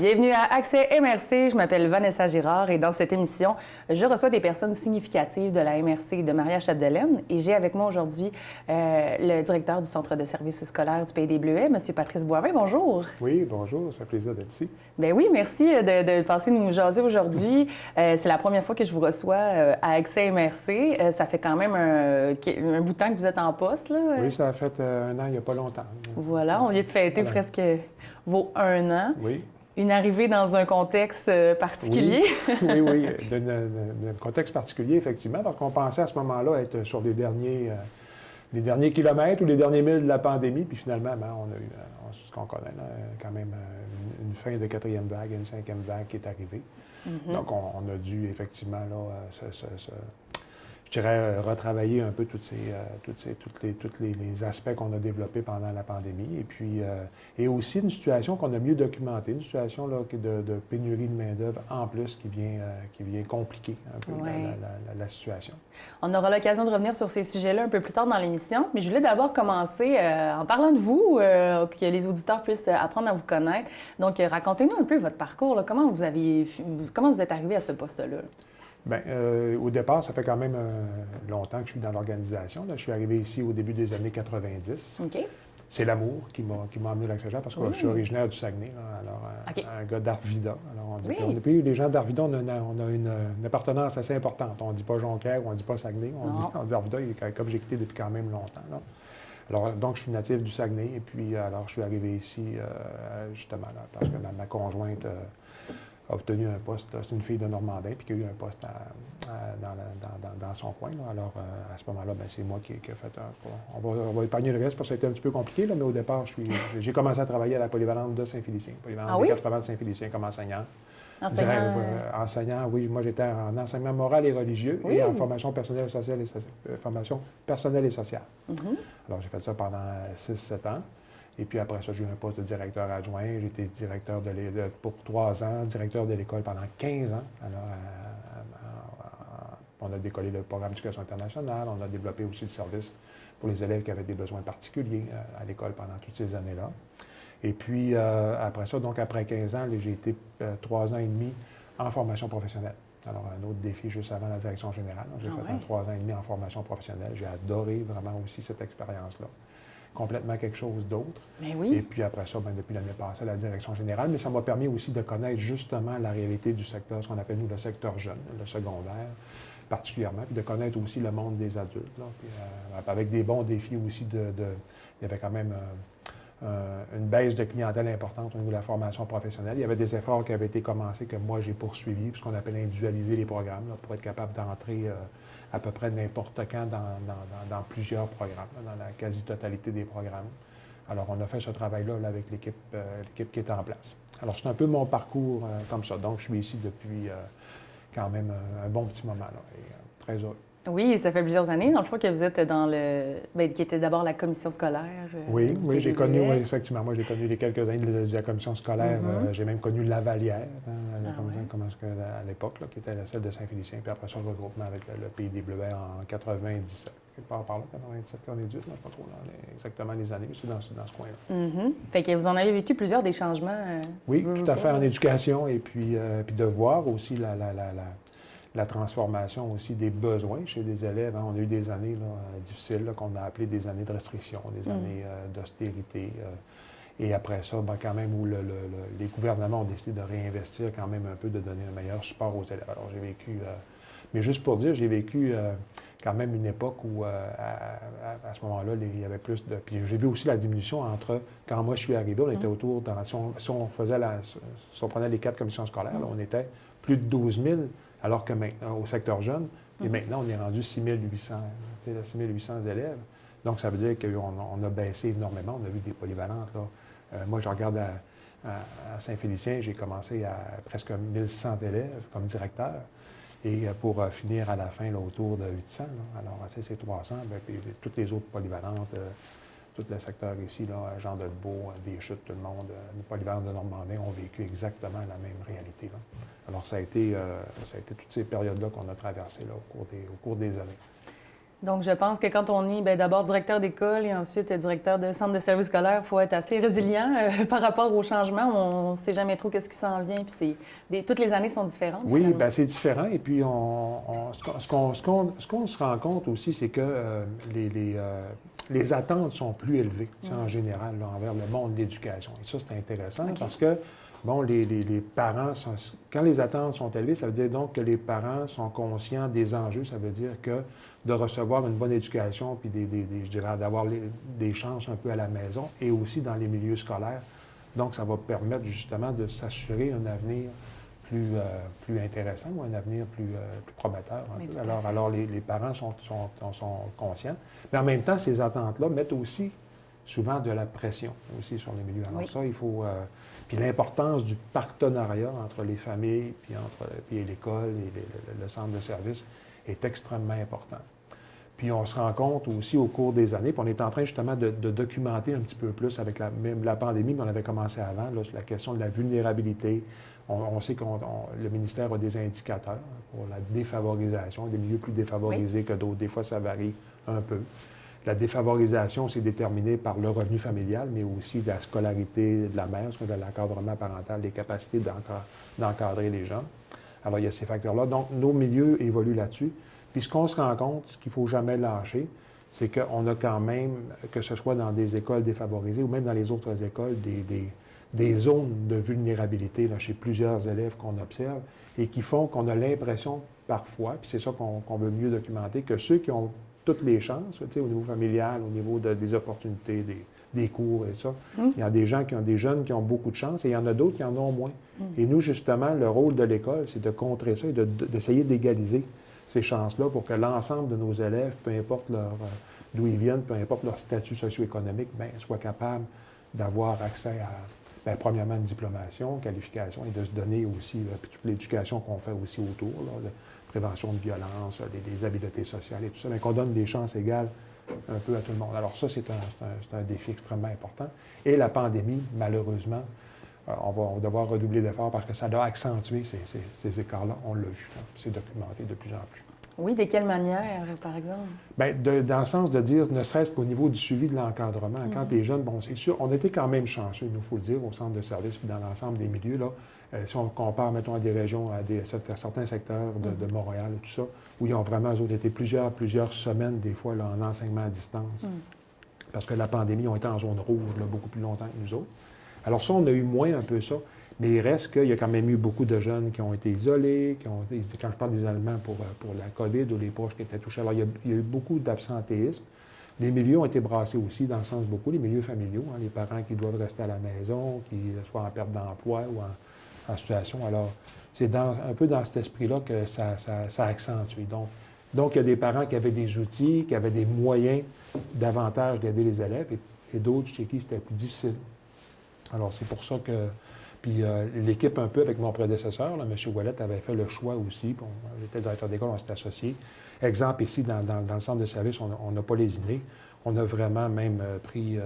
Bienvenue à Accès MRC. Je m'appelle Vanessa Girard et dans cette émission, je reçois des personnes significatives de la MRC de Maria-Chapdelaine. Et j'ai avec moi aujourd'hui le directeur du Centre de services scolaires du Pays des Bleuets, M. Patrice Boivin. Bonjour. Oui, bonjour. Ça fait plaisir d'être ici. Bien oui, merci de passer nous jaser aujourd'hui. C'est la première fois que je vous reçois à Accès MRC. Ça fait quand même un bout de temps que vous êtes en poste, là. Oui, ça a fait un an, il n'y a pas longtemps. Voilà, on vient de fêter presque vos 1 an. Oui. Une arrivée dans un contexte particulier. Oui, d'un contexte particulier, effectivement, parce qu'on pensait à ce moment-là être sur les derniers kilomètres ou les derniers milles de la pandémie, puis finalement, on a eu, ce qu'on connaît, là, quand même une fin de 4e vague, une 5e vague qui est arrivée. Donc, on a dû, effectivement, là, je dirais, retravailler un peu tous les aspects qu'on a développés pendant la pandémie. Et puis, et aussi une situation qu'on a mieux documentée, une situation là, de pénurie de main-d'œuvre en plus qui vient compliquer un peu la situation. On aura l'occasion de revenir sur ces sujets-là un peu plus tard dans l'émission. Mais je voulais d'abord commencer en parlant de vous, que les auditeurs puissent apprendre à vous connaître. Donc, racontez-nous un peu votre parcours. Là. Comment vous êtes arrivé à ce poste-là? Bien, au départ, ça fait quand même longtemps que je suis dans l'organisation. Je suis arrivé ici au début des années 90. OK. C'est l'amour qui m'a amené au Lac-Saint-Jean parce que je suis originaire du Saguenay, là, alors un gars d'Arvida. Alors, puis les gens d'Arvida, on a une appartenance assez importante. On ne dit pas Jonquière ou on ne dit pas Saguenay, on dit Arvida, comme j'ai quitté depuis quand même longtemps. Là. Alors, donc, je suis natif du Saguenay et puis, alors, je suis arrivé ici, justement, là, parce que ma conjointe a obtenu un poste, c'est une fille de Normandin, puis qui a eu un poste dans son coin. Là. Alors, à ce moment-là, bien, c'est moi qui ai fait on va épargner le reste parce que ça a été un petit peu compliqué, là, mais au départ, j'ai commencé à travailler à la polyvalente de Saint-Félicien, polyvalente des 80 de Saint-Félicien comme enseignant. Enseignant, oui. Moi, j'étais en enseignement moral et religieux et en formation personnelle et sociale. Alors, j'ai fait ça pendant 6-7 ans. Et puis après ça, j'ai eu un poste de directeur adjoint. J'ai été directeur pour 3 ans, directeur de l'école pendant 15 ans. Alors, on a décollé le programme d'éducation internationale. On a développé aussi le service pour les élèves qui avaient des besoins particuliers à l'école pendant toutes ces années-là. Et puis, après ça, donc après 15 ans, j'ai été 3 ans et demi en formation professionnelle. Alors, un autre défi juste avant la direction générale. J'ai fait 3 ans et demi en formation professionnelle. J'ai adoré vraiment aussi cette expérience-là. Complètement quelque chose d'autre. Et puis après ça, bien, depuis l'année passée, la direction générale, mais ça m'a permis aussi de connaître justement la réalité du secteur, ce qu'on appelle nous le secteur jeune, le secondaire particulièrement, puis de connaître aussi le monde des adultes. Là, puis, avec des bons défis aussi il y avait quand même une baisse de clientèle importante au niveau de la formation professionnelle. Il y avait des efforts qui avaient été commencés que moi j'ai poursuivis, ce qu'on appelle individualiser les programmes, là, pour être capable d'entrer à peu près n'importe quand dans plusieurs programmes, là, dans la quasi-totalité des programmes. Alors, on a fait ce travail-là là, avec l'équipe qui est en place. Alors, c'est un peu mon parcours comme ça. Donc, je suis ici depuis quand même un bon petit moment, là, et très heureux. Oui, ça fait plusieurs années, dans le fond, que vous êtes qui était d'abord la commission scolaire. Oui, j'ai connu, effectivement. Moi, j'ai connu les quelques années de la commission scolaire. J'ai même connu Lavalière, à l'époque, là, qui était celle de Saint-Félicien. Puis après ça, le regroupement avec le Pays des Bleuets en 97. Quelque part par là, 97, 98, je ne sais pas trop exactement les années, mais c'est dans ce coin-là. Fait que vous en avez vécu plusieurs des changements. Oui, tout à fait, en éducation. Et puis de voir aussi la transformation aussi des besoins chez les élèves. Hein. On a eu des années difficiles qu'on a appelées des années de restriction, des années d'austérité. Et après ça, ben, quand même, où les gouvernements ont décidé de réinvestir quand même un peu, de donner un meilleur support aux élèves. Alors, j'ai vécu... mais juste pour dire, j'ai vécu quand même une époque où, à ce moment-là, il y avait plus de... Puis j'ai vu aussi la diminution entre... Quand moi, je suis arrivé, on était autour... Si on prenait les 4 commissions scolaires, là, on était plus de 12 000, alors que maintenant, au secteur jeune, et maintenant, on est rendu 6 800, 6 800 élèves. Donc, ça veut dire qu'on a baissé énormément. On a vu des polyvalentes, là. Moi, je regarde à Saint-Félicien, j'ai commencé à presque 1100 élèves comme directeur. Et pour finir à la fin, là, autour de 800. Là. Alors, c'est 300. Bien, puis, toutes les autres polyvalentes, tout le secteur ici, là, Jean de Lebeau, des Chutes, tout le monde, les polyvalentes de Normandin ont vécu exactement la même réalité. Là. Alors, ça a été toutes ces périodes-là qu'on a traversées là, au cours des années. Donc, je pense que quand on est d'abord directeur d'école et ensuite directeur de centre de service scolaire, il faut être assez résilient par rapport au changement. On ne sait jamais trop qu'est-ce qui s'en vient, puis toutes les années sont différentes. Oui, finalement. bien, c'est différent. Et puis, ce qu'on se rend compte aussi, c'est que les attentes sont plus élevées, en général, là, envers le monde de l'éducation. Et ça, c'est intéressant parce que, bon, les parents, quand les attentes sont élevées, ça veut dire donc que les parents sont conscients des enjeux. Ça veut dire que de recevoir une bonne éducation, puis je dirais d'avoir des chances un peu à la maison et aussi dans les milieux scolaires. Donc, ça va permettre justement de s'assurer un avenir plus intéressant ou un avenir plus prometteur. Alors les parents sont conscients. Mais en même temps, ces attentes-là mettent aussi souvent de la pression aussi sur les milieux. Alors ça, il faut... puis l'importance du partenariat entre les familles, puis l'école et le centre de service est extrêmement important. Puis on se rend compte aussi au cours des années, puis on est en train justement de documenter un petit peu plus avec même la pandémie, mais on avait commencé avant, là, sur la question de la vulnérabilité. On sait que le ministère a des indicateurs pour la défavorisation, des milieux plus défavorisés que d'autres. Des fois, ça varie un peu. La défavorisation, c'est déterminé par le revenu familial, mais aussi de la scolarité de la mère, de l'encadrement parental, les capacités d'encadrer les gens. Alors, il y a ces facteurs-là. Donc, nos milieux évoluent là-dessus. Puis, ce qu'on se rend compte, ce qu'il ne faut jamais lâcher, c'est qu'on a quand même, que ce soit dans des écoles défavorisées ou même dans les autres écoles, des zones de vulnérabilité là, chez plusieurs élèves qu'on observe et qui font qu'on a l'impression parfois, puis c'est ça qu'on veut mieux documenter, que ceux qui ont toutes les chances, au niveau familial, au niveau des opportunités, des cours et ça, il y a des jeunes qui ont beaucoup de chance et il y en a d'autres qui en ont moins. Et nous, justement, le rôle de l'école, c'est de contrer ça et d'essayer d'égaliser ces chances-là pour que l'ensemble de nos élèves, peu importe d'où ils viennent, peu importe leur statut socio-économique, soient capables d'avoir accès à, premièrement, une diplomation, qualification, et de se donner aussi, puis toute l'éducation qu'on fait aussi autour, là, de prévention de violence, des habiletés sociales et tout ça, mais qu'on donne des chances égales un peu à tout le monde. Alors ça, c'est un défi extrêmement important. Et la pandémie, malheureusement, on va devoir redoubler d'efforts parce que ça doit accentuer ces écarts-là. On l'a vu, c'est documenté de plus en plus. Oui, de quelle manière, par exemple? Bien, dans le sens de dire, ne serait-ce qu'au niveau du suivi de l'encadrement. Quand tu es jeune, bon, c'est sûr, on était quand même chanceux, il faut le dire, au centre de service puis dans l'ensemble des milieux. Là, si on compare, mettons, à des régions, à certains secteurs de Montréal et tout ça, où ils ont vraiment, eux autres, été plusieurs semaines, des fois, là, en enseignement à distance. Parce que la pandémie, ils ont été en zone rouge là, beaucoup plus longtemps que nous autres. Alors ça, on a eu moins un peu ça. Mais il reste qu'il y a quand même eu beaucoup de jeunes qui ont été isolés, quand je parle d'isolement pour la COVID ou les proches qui étaient touchés. Alors, il y a eu beaucoup d'absentéisme. Les milieux ont été brassés aussi, dans le sens beaucoup, les milieux familiaux, les parents qui doivent rester à la maison, qui soient en perte d'emploi ou en situation. Alors, c'est un peu dans cet esprit-là que ça accentue. Donc, il y a des parents qui avaient des outils, qui avaient des moyens davantage d'aider les élèves, et d'autres chez qui c'était plus difficile. Alors, c'est pour ça que... Puis l'équipe, un peu avec mon prédécesseur, là, M. Ouellette, avait fait le choix aussi. Bon, j'étais directeur d'école, on s'est associés. Exemple, ici, dans le centre de service, on n'a pas lésiné. On a vraiment même pris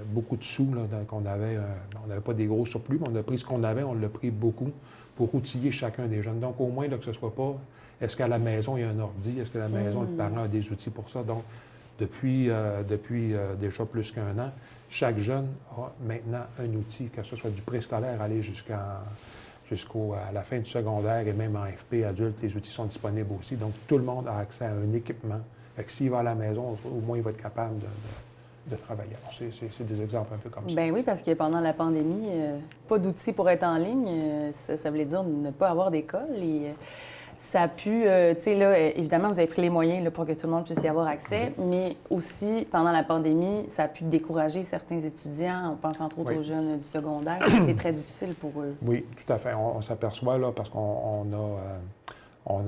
beaucoup de sous qu'on avait. On n'avait pas des gros surplus, mais on a pris ce qu'on avait, on l'a pris beaucoup pour outiller chacun des jeunes. Donc, au moins, là, que ce ne soit pas, est-ce qu'à la maison, il y a un ordi? Est-ce que la maison, le parent a des outils pour ça? Donc, depuis déjà plus qu'1 an, chaque jeune a maintenant un outil, que ce soit du préscolaire, aller jusqu'à la fin du secondaire et même en FP adulte, les outils sont disponibles aussi. Donc, tout le monde a accès à un équipement. Fait que s'il va à la maison, au moins, il va être capable de travailler. Alors, c'est des exemples un peu comme ça. Bien oui, parce que pendant la pandémie, pas d'outils pour être en ligne, ça voulait dire ne pas avoir d'école. Et ça a pu, tu sais, là, évidemment, vous avez pris les moyens là, pour que tout le monde puisse y avoir accès, mais aussi, pendant la pandémie, ça a pu décourager certains étudiants. On pense entre autres aux jeunes du secondaire. C'était très difficile pour eux. Oui, tout à fait. On s'aperçoit, là, parce qu'on a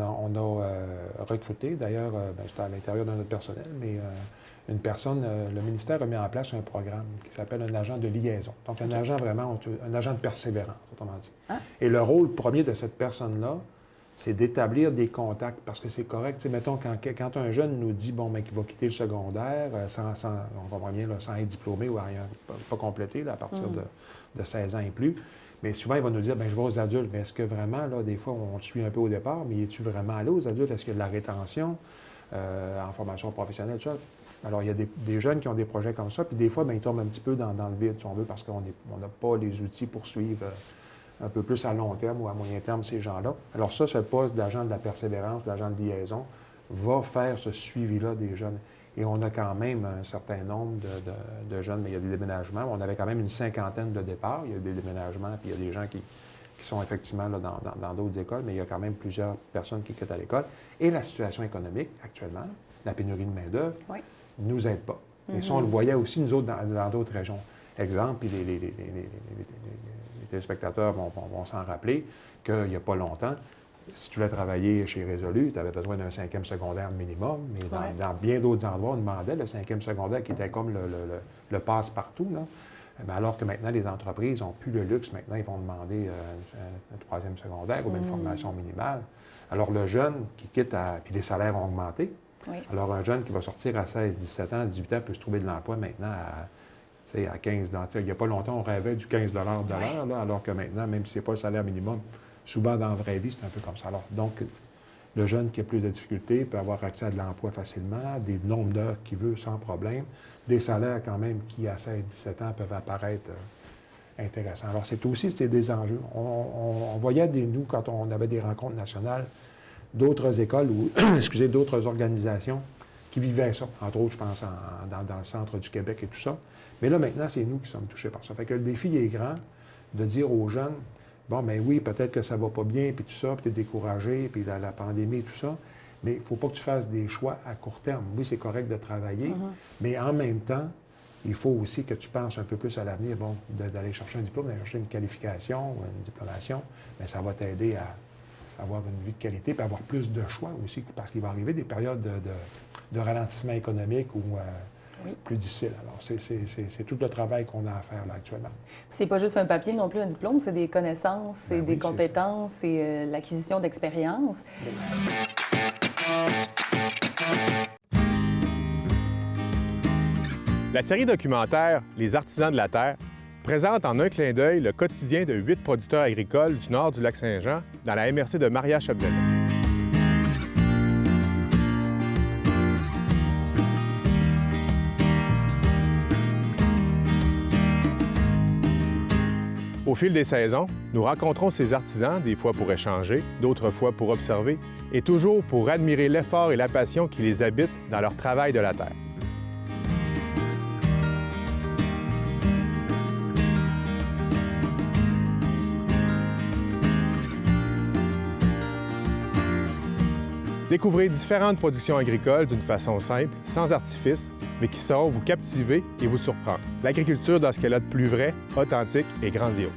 recruté, d'ailleurs, c'était à l'intérieur de notre personnel, mais une personne, le ministère a mis en place un programme qui s'appelle un agent de liaison. Donc, un agent vraiment, un agent de persévérance, autrement dit. Et le rôle premier de cette personne-là, c'est d'établir des contacts, parce que c'est correct. T'sais, mettons, quand un jeune nous dit bon, qu'il va quitter le secondaire, on comprend bien, là, sans être diplômé ou rien, pas complété, là, à partir de 16 ans et plus, mais souvent, il va nous dire, je vais aux adultes, mais est-ce que vraiment, là, des fois, on le suit un peu au départ, mais es-tu vraiment allé aux adultes? Est-ce qu'il y a de la rétention? en formation professionnelle, tout ça. Alors, il y a des jeunes qui ont des projets comme ça, puis des fois, bien, ils tombent un petit peu dans le vide, si on veut, parce qu'on n'a pas les outils pour suivre un peu plus à long terme ou à moyen terme ces gens-là. Alors ça, ce poste d'agent de la persévérance, d'agent de liaison, va faire ce suivi-là des jeunes. Et on a quand même un certain nombre de jeunes, mais il y a des déménagements. On avait quand même une cinquantaine de départs. Il y a des déménagements, puis il y a des gens qui sont effectivement là, dans d'autres écoles, mais il y a quand même plusieurs personnes qui quittent à l'école. Et la situation économique, actuellement, la pénurie de main-d'œuvre, ne nous aide pas. Et ça, on le voyait aussi, nous autres, dans d'autres régions. Exemple, puis les téléspectateurs vont s'en rappeler qu'il n'y a pas longtemps, si tu voulais travailler chez Résolu, tu avais besoin d'un 5e secondaire minimum, mais dans bien d'autres endroits, on demandait le 5e secondaire qui était comme le passe-partout. Là. Bien, alors que maintenant, les entreprises n'ont plus le luxe. Maintenant, ils vont demander un 3e secondaire ou une formation minimale. Alors, le jeune qui quitte puis les salaires ont augmenté. Alors, un jeune qui va sortir à 16, 17 ans, 18 ans peut se trouver de l'emploi maintenant à 15 $. Il n'y a pas longtemps, on rêvait du 15 de l'heure, là, alors que maintenant, même si ce n'est pas le salaire minimum, souvent dans la vraie vie, c'est un peu comme ça. Alors, donc, le jeune qui a plus de difficultés peut avoir accès à de l'emploi facilement, des nombres d'heures qu'il veut sans problème, des salaires quand même qui, à 16, 17 ans, peuvent apparaître intéressants. Alors, c'est des enjeux. On voyait, nous, quand on avait des rencontres nationales, d'autres écoles ou, d'autres organisations qui vivaient ça. Entre autres, je pense, dans le centre du Québec et tout ça. Mais là, maintenant, c'est nous qui sommes touchés par ça. Fait que le défi est grand de dire aux jeunes, bon, bien oui, peut-être que ça va pas bien, puis tout ça, puis tu es découragé, puis la pandémie, tout ça, mais il ne faut pas que tu fasses des choix à court terme. Oui, c'est correct de travailler, mais en même temps, il faut aussi que tu penses un peu plus à l'avenir, bon, d'aller chercher un diplôme, d'aller chercher une qualification ou une diplomation, bien, ça va t'aider à avoir une vie de qualité, puis avoir plus de choix aussi, parce qu'il va arriver des périodes de ralentissement économique ou plus difficiles. Alors, c'est tout le travail qu'on a à faire là actuellement. C'est pas juste un papier non plus, un diplôme, c'est des connaissances, c'est des compétences, c'est l'acquisition d'expérience. La série documentaire Les Artisans de la Terre présente en un clin d'œil le quotidien de 8 producteurs agricoles du nord du Lac-Saint-Jean dans la MRC de Maria-Chapdelaine. Au fil des saisons, nous rencontrons ces artisans, des fois pour échanger, d'autres fois pour observer, et toujours pour admirer l'effort et la passion qui les habitent dans leur travail de la terre. Découvrez différentes productions agricoles d'une façon simple, sans artifice, mais qui sauront vous captiver et vous surprendre. L'agriculture dans ce qu'elle a de plus vrai, authentique et grandiose.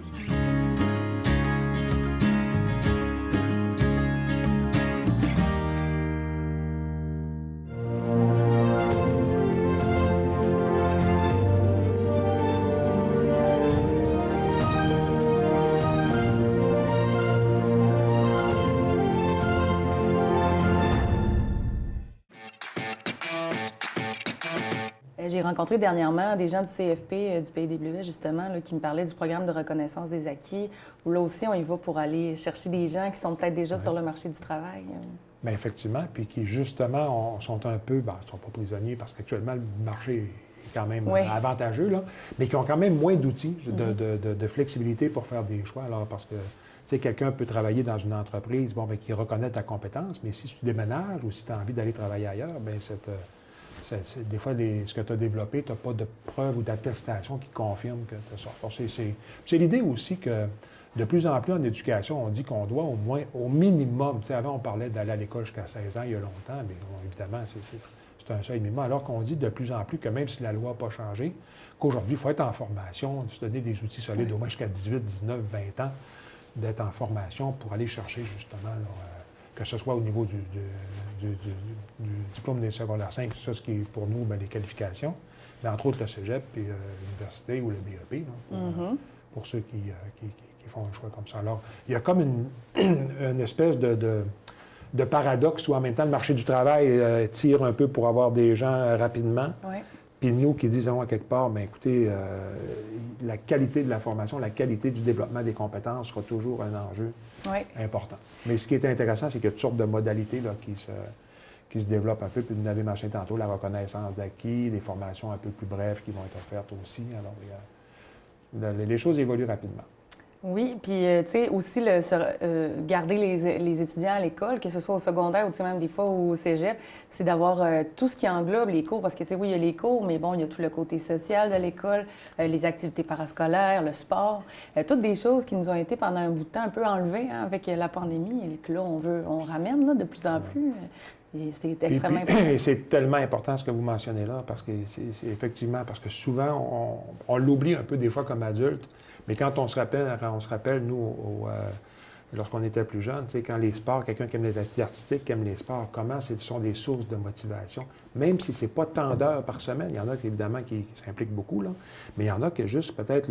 J'ai rencontré dernièrement des gens du CFP, du Pays des Bleuets, justement, là, qui me parlaient du programme de reconnaissance des acquis, où là aussi, on y va pour aller chercher des gens qui sont peut-être déjà sur le marché du travail. Bien, effectivement, puis qui, justement, sont un peu, ils ne sont pas prisonniers parce qu'actuellement, le marché est quand même avantageux, là, mais qui ont quand même moins d'outils de flexibilité pour faire des choix. Alors, parce que, tu sais, quelqu'un peut travailler dans une entreprise, bon, bien, qui reconnaît ta compétence, mais si tu déménages ou si tu as envie d'aller travailler ailleurs, bien, des fois, ce que tu as développé, tu n'as pas de preuve ou d'attestation qui confirme que tu as ça. C'est l'idée aussi que de plus en plus en éducation, on dit qu'on doit au moins, au minimum, tu sais, avant on parlait d'aller à l'école jusqu'à 16 ans, il y a longtemps, mais bon, évidemment, c'est un seuil minimum, alors qu'on dit de plus en plus que même si la loi n'a pas changé, qu'aujourd'hui, il faut être en formation, se donner des outils solides au moins jusqu'à 18, 19, 20 ans, d'être en formation pour aller chercher justement, là, que ce soit au niveau du diplôme des secondaires 5, ça, ce qui est pour nous, bien, les qualifications, mais entre autres le cégep, puis l'université ou le BEP, là, pour ceux qui font un choix comme ça. Alors, il y a comme une espèce de paradoxe où en même temps, le marché du travail tire un peu pour avoir des gens rapidement. Puis nous qui disons à quelque part, bien écoutez, la qualité de la formation, la qualité du développement des compétences sera toujours un enjeu important. Mais ce qui est intéressant, c'est qu'il y a toutes sortes de modalités là, qui se développe un peu. Puis vous avez mentionné tantôt la reconnaissance d'acquis, des formations un peu plus brèves qui vont être offertes aussi. Alors, les choses évoluent rapidement. Oui, puis tu sais, aussi garder les étudiants à l'école, que ce soit au secondaire ou tu sais, même des fois au cégep, c'est d'avoir tout ce qui englobe les cours, parce que tu sais, oui, il y a les cours, mais bon, il y a tout le côté social de l'école, les activités parascolaires, le sport, toutes des choses qui nous ont été pendant un bout de temps un peu enlevées avec la pandémie, et que là, on ramène là, de plus en plus. Et c'est extrêmement important. Et c'est tellement important ce que vous mentionnez là, parce que c'est effectivement, parce que souvent, on l'oublie un peu des fois comme adulte, mais quand on se rappelle, nous, lorsqu'on était plus jeunes, tu sais, quand les sports, quelqu'un qui aime les activités artistiques, qui aime les sports, comment ce sont des sources de motivation, même si c'est pas tant d'heures par semaine, il y en a qui, évidemment qui s'impliquent beaucoup, là, mais il y en a qui juste peut-être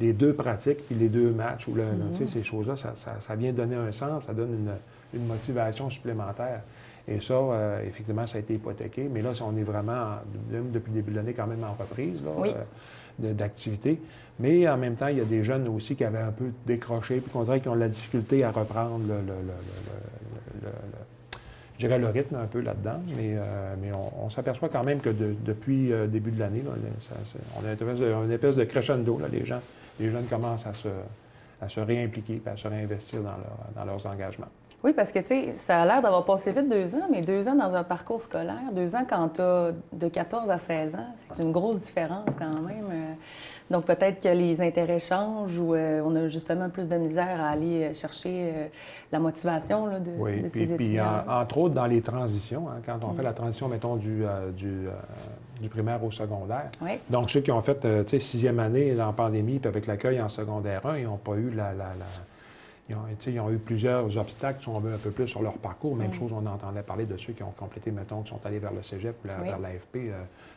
les 2 pratiques puis les 2 matchs, ou tu sais, ces choses-là, ça vient donner un sens, ça donne une motivation supplémentaire. Et ça, effectivement, ça a été hypothéqué. Mais là, on est vraiment, depuis le début de l'année, quand même en reprise d'activité. Mais en même temps, il y a des jeunes aussi qui avaient un peu décroché, puis qu'on dirait qu'ils ont de la difficulté à reprendre je dirais le rythme un peu là-dedans. Mais on s'aperçoit quand même que depuis le début de l'année, on a une espèce de crescendo. Là, les jeunes commencent à se réimpliquer et à se réinvestir dans leurs engagements. Oui, parce que, tu sais, ça a l'air d'avoir passé vite 2 ans, mais 2 ans dans un parcours scolaire, 2 ans quand tu as de 14 à 16 ans, c'est une grosse différence quand même. Donc, peut-être que les intérêts changent ou on a justement plus de misère à aller chercher la motivation là, de ces étudiants. Puis, entre autres, dans les transitions, hein, quand on fait la transition, mettons, du primaire au secondaire. Oui. Donc, ceux qui ont fait, tu sais, 6e année en pandémie, puis avec l'accueil en secondaire 1, ils n'ont pas eu ils ont eu plusieurs obstacles, si on veut, un peu plus sur leur parcours. Même chose, on entendait parler de ceux qui ont complété, mettons, qui sont allés vers le cégep ou vers l'AFP.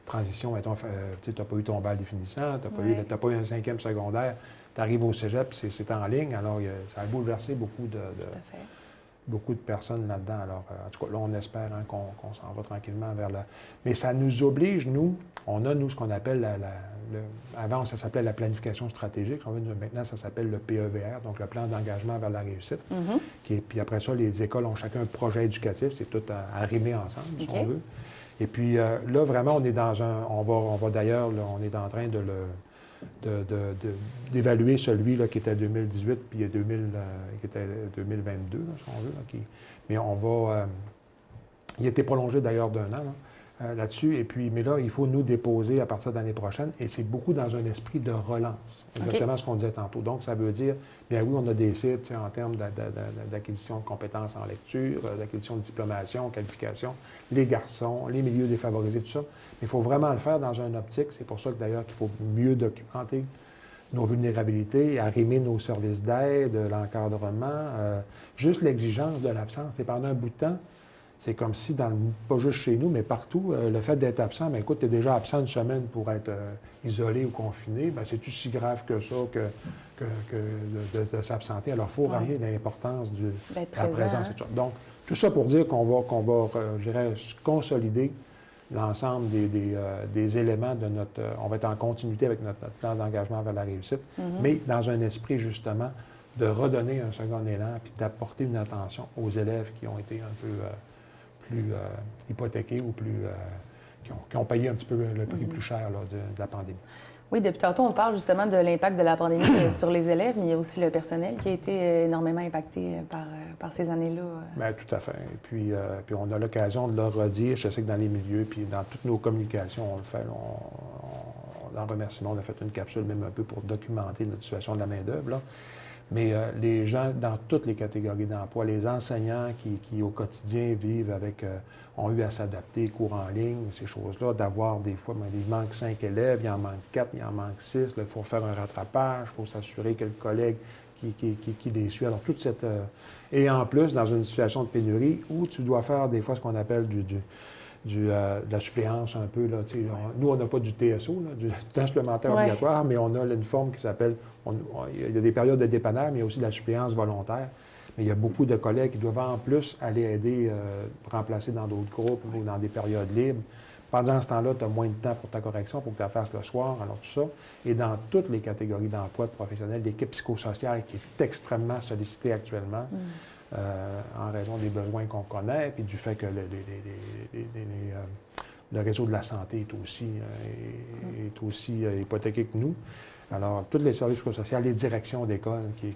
Transition, mettons, tu n'as pas eu ton bal définissant, tu n'as pas eu un 5e secondaire, tu arrives au cégep, c'est en ligne. Alors, ça a bouleversé beaucoup de personnes là-dedans. Alors, en tout cas, là, on espère qu'on s'en va tranquillement vers là. Mais ça nous oblige, nous, ce qu'on appelle avant, ça s'appelait la planification stratégique. Maintenant, ça s'appelle le PEVR, donc le plan d'engagement vers la réussite. Puis après ça, les écoles ont chacun un projet éducatif. C'est tout arrimé ensemble, si on veut. Et puis là, vraiment, on est dans on va d'ailleurs, on est en train d'évaluer celui là, qui était 2018 puis qui était 2022, là, si on veut. Mais on va... il a été prolongé d'ailleurs d'1 an là-dessus. Et puis, mais là, il faut nous déposer à partir de l'année prochaine. Et c'est beaucoup dans un esprit de relance. Exactement ce qu'on disait tantôt. Donc, ça veut dire, bien oui, on a des sites en termes d'acquisition de compétences en lecture, d'acquisition de diplomation, qualification, les garçons, les milieux défavorisés, tout ça. Mais il faut vraiment le faire dans une optique. C'est pour ça que d'ailleurs qu'il faut mieux documenter nos vulnérabilités, arrimer nos services d'aide, l'encadrement, juste l'exigence de l'absence. Et pendant un bout de temps, c'est comme si, pas juste chez nous, mais partout, le fait d'être absent, bien écoute, tu es déjà absent 1 semaine pour être isolé ou confiné, bien c'est-tu si grave que ça de s'absenter? Alors, il faut ramener l'importance de la présence. Et tout ça. Donc, tout ça pour dire qu'on va je dirais, consolider l'ensemble des éléments de notre... on va être en continuité avec notre plan d'engagement vers la réussite, mais dans un esprit, justement, de redonner un second élan puis d'apporter une attention aux élèves qui ont été un peu plus hypothéqués ou qui ont payé un petit peu le prix plus cher là, de la pandémie. Oui, depuis tantôt, on parle justement de l'impact de la pandémie sur les élèves, mais il y a aussi le personnel qui a été énormément impacté par ces années-là. Bien, tout à fait. Et puis on a l'occasion de le redire. Je sais que dans les milieux, puis dans toutes nos communications, on le fait. Dans le remerciement, on a fait une capsule même un peu pour documenter notre situation de la main-d'œuvre. Mais les gens dans toutes les catégories d'emploi, les enseignants qui au quotidien vivent ont eu à s'adapter, cours en ligne, ces choses-là, d'avoir des fois, il manque 5 élèves, il en manque 4, il en manque 6, il faut faire un rattrapage, il faut s'assurer que le collègue qui les suit. Alors, toute cette... et en plus, dans une situation de pénurie où tu dois faire des fois ce qu'on appelle de la suppléance un peu. Là, nous, on n'a pas du TSO, là, du temps supplémentaire obligatoire, mais on a une forme qui s'appelle... il y a des périodes de dépannage, mais il y a aussi de la suppléance volontaire. Mais il y a beaucoup de collègues qui doivent en plus aller aider, remplacer dans d'autres groupes ou dans des périodes libres. Pendant ce temps-là, tu as moins de temps pour ta correction, il faut que tu la fasses le soir, alors tout ça. Et dans toutes les catégories d'emploi de professionnels, l'équipe psychosociale qui est extrêmement sollicitée actuellement. en raison des besoins qu'on connaît, puis du fait que le réseau de la santé est aussi hypothéqué que nous. Alors, tous les services sociaux, les directions d'école qui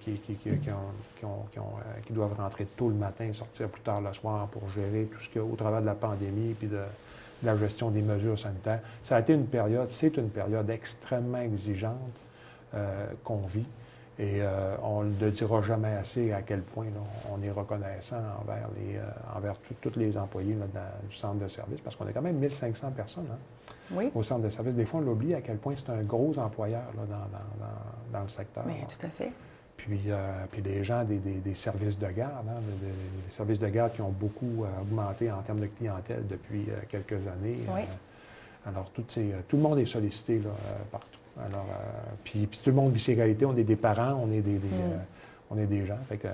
doivent rentrer tôt le matin, sortir plus tard le soir pour gérer tout ce qu'il y a au travers de la pandémie puis de la gestion des mesures sanitaires. Ça a été c'est une période extrêmement exigeante qu'on vit. Et on ne le dira jamais assez à quel point là, on est reconnaissant envers tous les employés là, du centre de service, parce qu'on a quand même 1500 personnes au centre de service. Des fois, on l'oublie à quel point c'est un gros employeur là, dans le secteur. Oui, tout à fait. Puis les gens des services de garde, des services de garde qui ont beaucoup augmenté en termes de clientèle depuis quelques années. Oui. Alors, tout le monde est sollicité là, partout. Alors, puis tout le monde vit ses réalités. On est des parents, on est des gens. Fait que,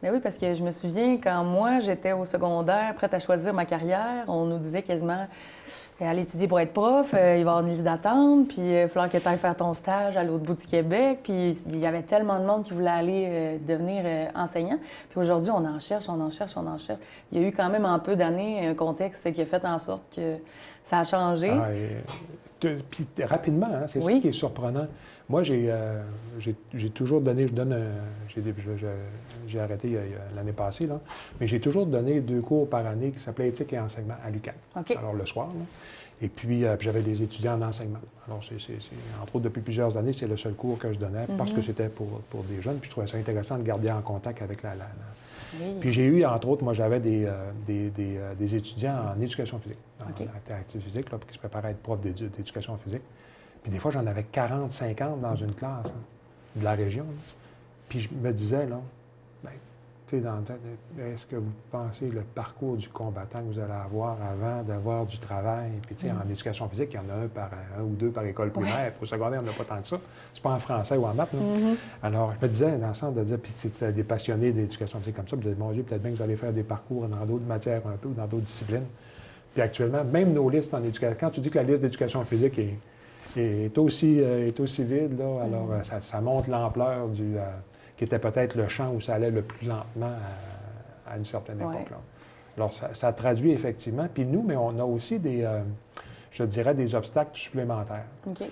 Mais oui, parce que je me souviens, quand moi, j'étais au secondaire, prête à choisir ma carrière, on nous disait quasiment aller étudier pour être prof, il va y avoir une liste d'attente, puis il va falloir que tu ailles faire ton stage à l'autre bout du Québec. Puis il y avait tellement de monde qui voulait aller devenir enseignant. Puis aujourd'hui, on en cherche. Il y a eu quand même en peu d'années un contexte qui a fait en sorte que ça a changé. Puis rapidement, hein, c'est ça qui est surprenant. Moi, j'ai toujours donné, j'ai arrêté l'année passée, là, mais j'ai toujours donné 2 cours par année qui s'appelaient éthique et enseignement à l'UQAM. Okay. Alors, le soir, là. Et puis j'avais des étudiants en enseignement. Alors, entre autres, depuis plusieurs années, c'est le seul cours que je donnais parce que c'était pour des jeunes. Puis je trouvais ça intéressant de garder en contact avec Oui. Puis j'ai eu, entre autres, moi, j'avais des étudiants en éducation physique, en activité physique, là, qui se préparaient à être prof d'éducation physique. Puis des fois, j'en avais 40, 50 dans une classe de la région. Là. Puis je me disais, là, tu sais, dans le temps, est-ce que vous pensez le parcours du combattant que vous allez avoir avant d'avoir du travail? Puis, tu sais, en éducation physique, il y en a un ou deux par école primaire. Puis au secondaire, on n'a pas tant que ça. C'est pas en français ou en maths, non? Alors, je me disais, dans le sens de dire, puis c'était des passionnés d'éducation physique comme ça, puis je me disais, mon Dieu, peut-être bien que vous allez faire des parcours dans d'autres matières un peu ou dans d'autres disciplines. Puis actuellement, même nos listes en éducation, quand tu dis que la liste d'éducation physique est aussi vide, là, alors ça montre l'ampleur qui était peut-être le champ où ça allait le plus lentement à une certaine époque. Là. Alors, ça traduit effectivement. Puis nous, mais on a aussi je dirais, des obstacles supplémentaires. Okay.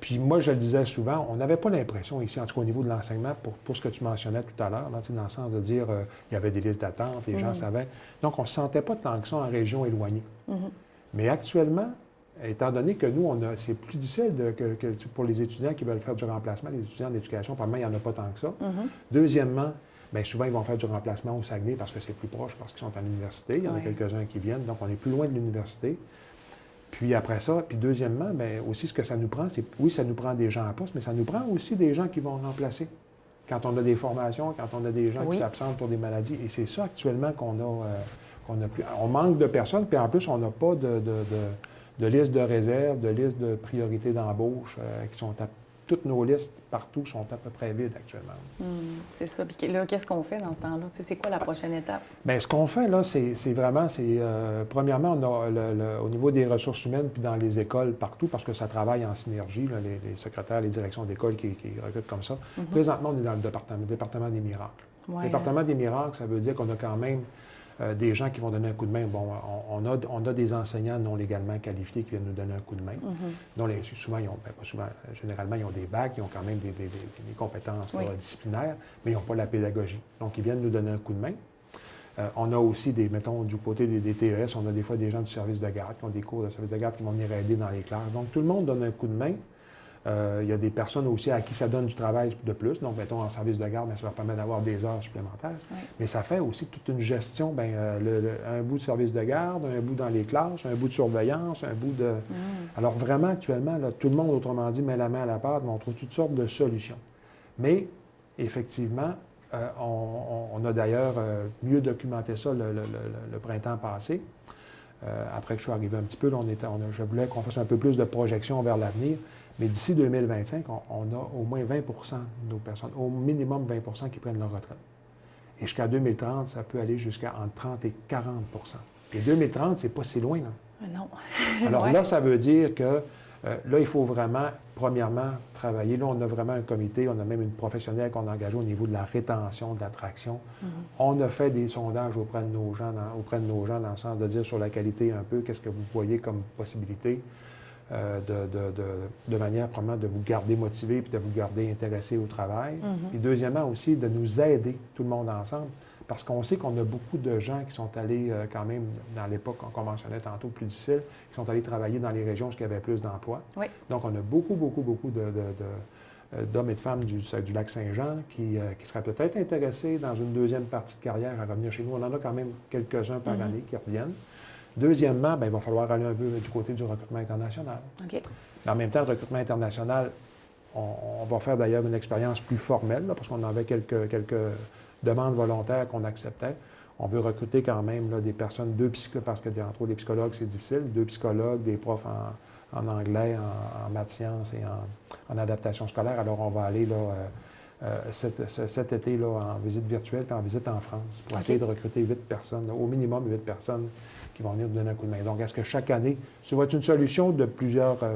Puis moi, je le disais souvent, on n'avait pas l'impression ici, en tout cas au niveau de l'enseignement, pour ce que tu mentionnais tout à l'heure, dans le sens de dire il y avait des listes d'attente, les gens savaient. Donc, on ne se sentait pas tant que ça en région éloignée. Mais actuellement, étant donné que nous, c'est plus difficile que pour les étudiants qui veulent faire du remplacement, les étudiants d'éducation, probablement, il n'y en a pas tant que ça. Deuxièmement, bien, souvent, ils vont faire du remplacement au Saguenay parce que c'est plus proche, parce qu'ils sont à l'université. Il y en a quelques-uns qui viennent, donc on est plus loin de l'université. Puis après ça, puis deuxièmement, bien, aussi, ce que ça nous prend, c'est, oui, ça nous prend des gens en poste, mais ça nous prend aussi des gens qui vont remplacer. Quand on a des formations, quand on a des gens qui s'absentent pour des maladies. Et c'est ça, actuellement, qu'on a plus. On manque de personnes, puis en plus, on n'a pas de liste de réserve, de liste de priorité d'embauche qui sont toutes nos listes partout sont à peu près vides actuellement. C'est ça. Puis là, qu'est-ce qu'on fait dans ce temps-là? C'est quoi la prochaine étape? Bien, ce qu'on fait, là, c'est vraiment, premièrement, on a au niveau des ressources humaines puis dans les écoles partout, parce que ça travaille en synergie, là, les secrétaires, les directions d'école qui recrutent comme ça. Présentement, on est dans le département des miracles. Le département des miracles, ça veut dire qu'on a quand même des gens qui vont donner un coup de main. Bon, on a des enseignants non légalement qualifiés qui viennent nous donner un coup de main. Donc, souvent, pas souvent, généralement, ils ont des bacs, ils ont quand même des compétences disciplinaires, mais ils n'ont pas la pédagogie. Donc, ils viennent nous donner un coup de main. On a aussi mettons, du côté des TES, on a des fois des gens du service de garde qui ont des cours de service de garde qui vont venir aider dans les classes. Donc, tout le monde donne un coup de main. Il y a des personnes aussi à qui ça donne du travail de plus. Donc, mettons, en service de garde, ça leur permet d'avoir des heures supplémentaires. Mais ça fait aussi toute une gestion, un bout de service de garde, un bout dans les classes, un bout de surveillance, un bout de... Alors, vraiment, actuellement, là, tout le monde, autrement dit, met la main à la pâte, mais on trouve toutes sortes de solutions. Mais, effectivement, on a d'ailleurs mieux documenté ça le printemps passé. Après que je suis arrivé un petit peu, là, je voulais qu'on fasse un peu plus de projection vers l'avenir. Mais d'ici 2025, on a au moins 20 de nos personnes, au minimum 20 qui prennent leur retraite. Et jusqu'à 2030, ça peut aller jusqu'à entre 30 et 40 Et 2030, c'est pas si loin, là. Non. Alors là, ça veut dire que Là, il faut vraiment, premièrement, travailler. Là, on a vraiment un comité, on a même une professionnelle qu'on a engagée au niveau de la rétention, de l'attraction. On a fait des sondages auprès de nos gens, dans le sens de dire sur la qualité un peu, qu'est-ce que vous voyez comme possibilité, de manière probablement de vous garder motivé puis de vous garder intéressé au travail. Puis deuxièmement aussi, de nous aider, tout le monde ensemble. Parce qu'on sait qu'on a beaucoup de gens qui sont allés quand même, dans l'époque qu'on mentionnait tantôt, plus difficile, qui sont allés travailler dans les régions où il y avait plus d'emplois. Oui. Donc, on a beaucoup d'hommes et de femmes du lac Saint-Jean qui seraient peut-être intéressés dans une deuxième partie de carrière à revenir chez nous. On en a quand même quelques-uns par année qui reviennent. Deuxièmement, bien, il va falloir aller un peu du côté du recrutement international. OK. En même temps, le recrutement international, on va faire d'ailleurs une expérience plus formelle, là, parce qu'on avait quelques demandes volontaires qu'on acceptait. On veut recruter quand même là, des personnes, parce que entre autres, des psychologues, c'est difficile, 2 psychologues, des profs en anglais, en maths sciences et en adaptation scolaire. Alors, on va aller là, cet été là, en visite virtuelle et en visite en France pour essayer de recruter 8 personnes, là, au minimum 8 personnes qui vont venir nous donner un coup de main. Donc, est-ce que chaque année, ça va être une solution de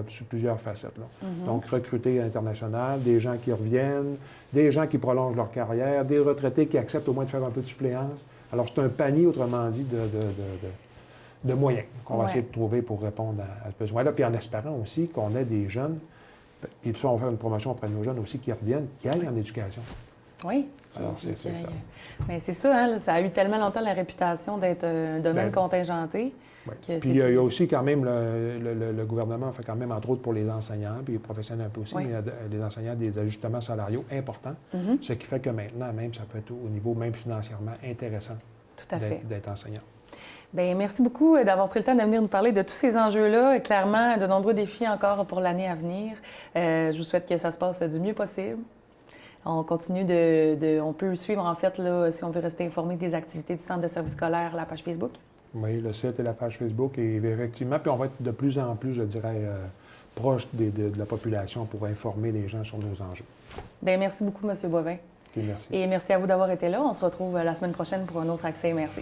sur plusieurs facettes. Là. Donc, recruter à l'international, des gens qui reviennent, des gens qui prolongent leur carrière, des retraités qui acceptent au moins de faire un peu de suppléance. Alors, c'est un panier, autrement dit, de moyens qu'on va essayer de trouver pour répondre à ce besoin-là. Puis en espérant aussi qu'on ait des jeunes, puis ça, on va faire une promotion auprès de nos jeunes aussi qui reviennent, qui aillent en éducation. Oui. Alors, c'est ça. Mais c'est ça, hein, ça a eu tellement longtemps la réputation d'être un domaine contingenté. Oui. Puis il y a aussi quand même, le gouvernement fait quand même, entre autres pour les enseignants, puis les professionnels un peu aussi, mais les enseignants, des ajustements salariaux importants, ce qui fait que maintenant, même, ça peut être au niveau même financièrement intéressant d'être enseignant. Bien, merci beaucoup d'avoir pris le temps de venir nous parler de tous ces enjeux-là. Clairement, de nombreux défis encore pour l'année à venir. Je vous souhaite que ça se passe du mieux possible. On continue on peut suivre, en fait, là, si on veut rester informé des activités du Centre de service scolaire, la page Facebook. Oui, le site et la page Facebook, et effectivement, puis on va être de plus en plus, je dirais, proche de la population pour informer les gens sur nos enjeux. Bien, merci beaucoup, M. Boivin. Okay, merci. Et merci à vous d'avoir été là. On se retrouve la semaine prochaine pour un autre accès. Merci.